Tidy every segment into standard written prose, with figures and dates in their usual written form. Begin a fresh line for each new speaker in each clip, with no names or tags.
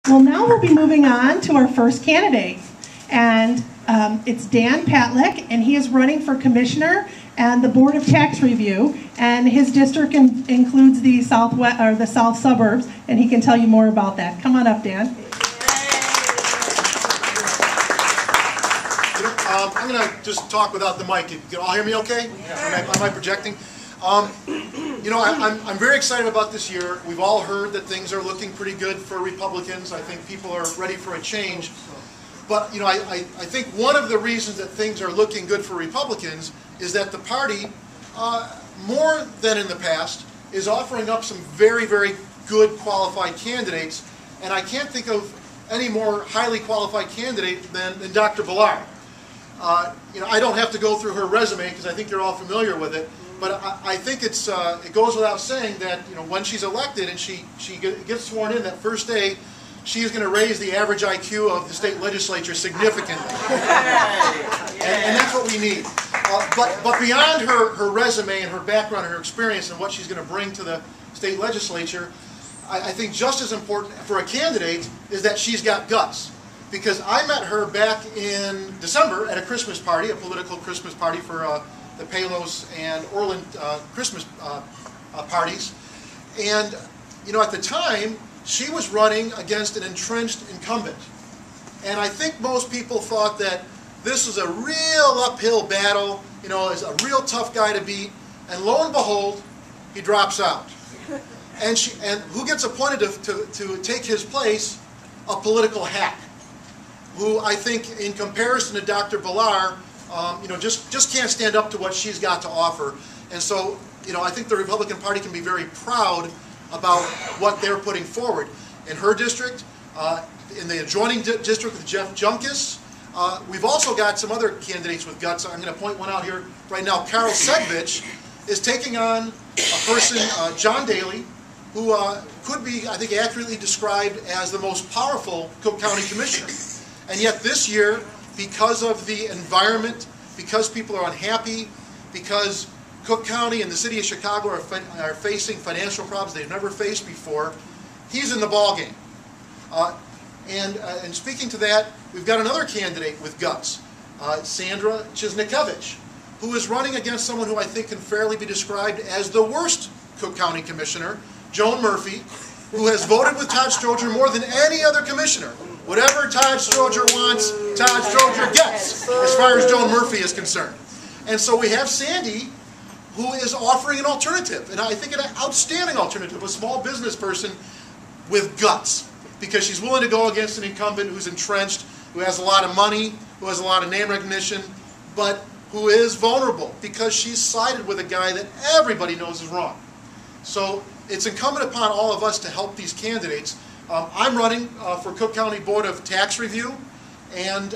Well, now we'll be moving on to our first candidate, and it's Dan Patlak, and he is running for commissioner and the Board of Tax Review, and his district includes the southwest or the south suburbs, and he can tell you more about that. Come on up, Dan.
I'm going to just talk without the mic. You can all hear me okay? Yeah. Am I projecting? I'm very excited about this year. We've all heard that things are looking pretty good for Republicans. I think people are ready for a change. But, I think one of the reasons that things are looking good for Republicans is that the party, more than in the past, is offering up some very, very good qualified candidates. And I can't think of any more highly qualified candidate than Dr. Ballard. I don't have to go through her resume because I think you're all familiar with it. But I think it goes without saying that when she's elected and she gets sworn in that first day, she is going to raise the average IQ of the state legislature significantly, and that's what we need. But beyond her resume and her background and her experience and what she's going to bring to the state legislature, I think just as important for a candidate is that she's got guts. Because I met her back in December at a Christmas party, a political Christmas party for the Palos and Orland Christmas parties. And, at the time, she was running against an entrenched incumbent. And I think most people thought that this was a real uphill battle, is a real tough guy to beat. And lo and behold, he drops out. And who gets appointed to take his place? A political hack, who I think, in comparison to Dr. Ballard, just can't stand up to what she's got to offer. And so, I think the Republican Party can be very proud about what they're putting forward. In her district, in the adjoining district with Jeff Junkus, we've also got some other candidates with guts. I'm going to point one out here right now. Carol Sedgwick is taking on a person, John Daly, who could be, I think, accurately described as the most powerful Cook County Commissioner. And yet this year, because of the environment, because people are unhappy, because Cook County and the city of Chicago are facing financial problems they've never faced before, he's in the ballgame. And speaking to that, we've got another candidate with guts, Sandra Chisnikevich, who is running against someone who I think can fairly be described as the worst Cook County Commissioner, Joan Murphy, who has voted with Todd Stroger more than any other commissioner. Whatever Todd Stroger wants, Todd Stroger gets, as far as Joan Murphy is concerned. And so we have Sandy, who is offering an alternative, and I think an outstanding alternative, a small business person with guts, because she's willing to go against an incumbent who's entrenched, who has a lot of money, who has a lot of name recognition, but who is vulnerable, because she's sided with a guy that everybody knows is wrong. So it's incumbent upon all of us to help these candidates. I'm running for Cook County Board of Tax Review, and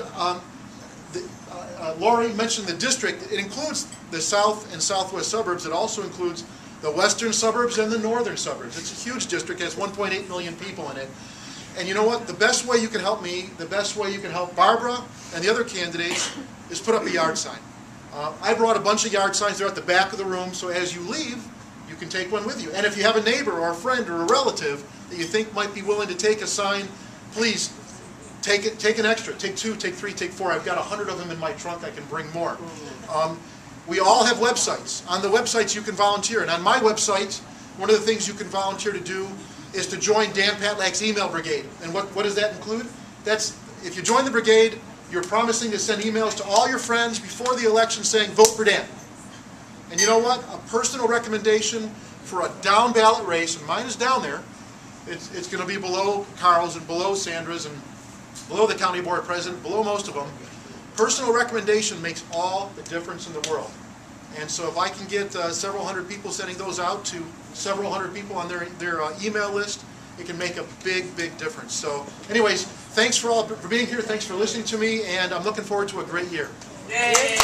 Lori mentioned the district. It includes the south and southwest suburbs. It also includes the western suburbs and the northern suburbs. It's a huge district. It has 1.8 million people in it. And you know what? The best way you can help me, the best way you can help Barbara and the other candidates is put up a yard sign. I brought a bunch of yard signs. They're at the back of the room, so as you leave, you can take one with you. And if you have a neighbor or a friend or a relative that you think might be willing to take a sign, please take an extra. Take 2, take 3, take 4. I've got 100 of them in my trunk. I can bring more. We all have websites. On the websites you can volunteer. And on my website, one of the things you can volunteer to do is to join Dan Patlak's email brigade. And what does that include? That's, if you join the brigade, you're promising to send emails to all your friends before the election saying, vote for Dan. And you know what? A personal recommendation for a down ballot race, and mine is down there, it's going to be below Carl's and below Sandra's and below the county board president, below most of them. Personal recommendation makes all the difference in the world. And so if I can get several hundred people sending those out to several hundred people on their email list, it can make a big, big difference. So anyways, thanks for being here. Thanks for listening to me, and I'm looking forward to a great year. Yay.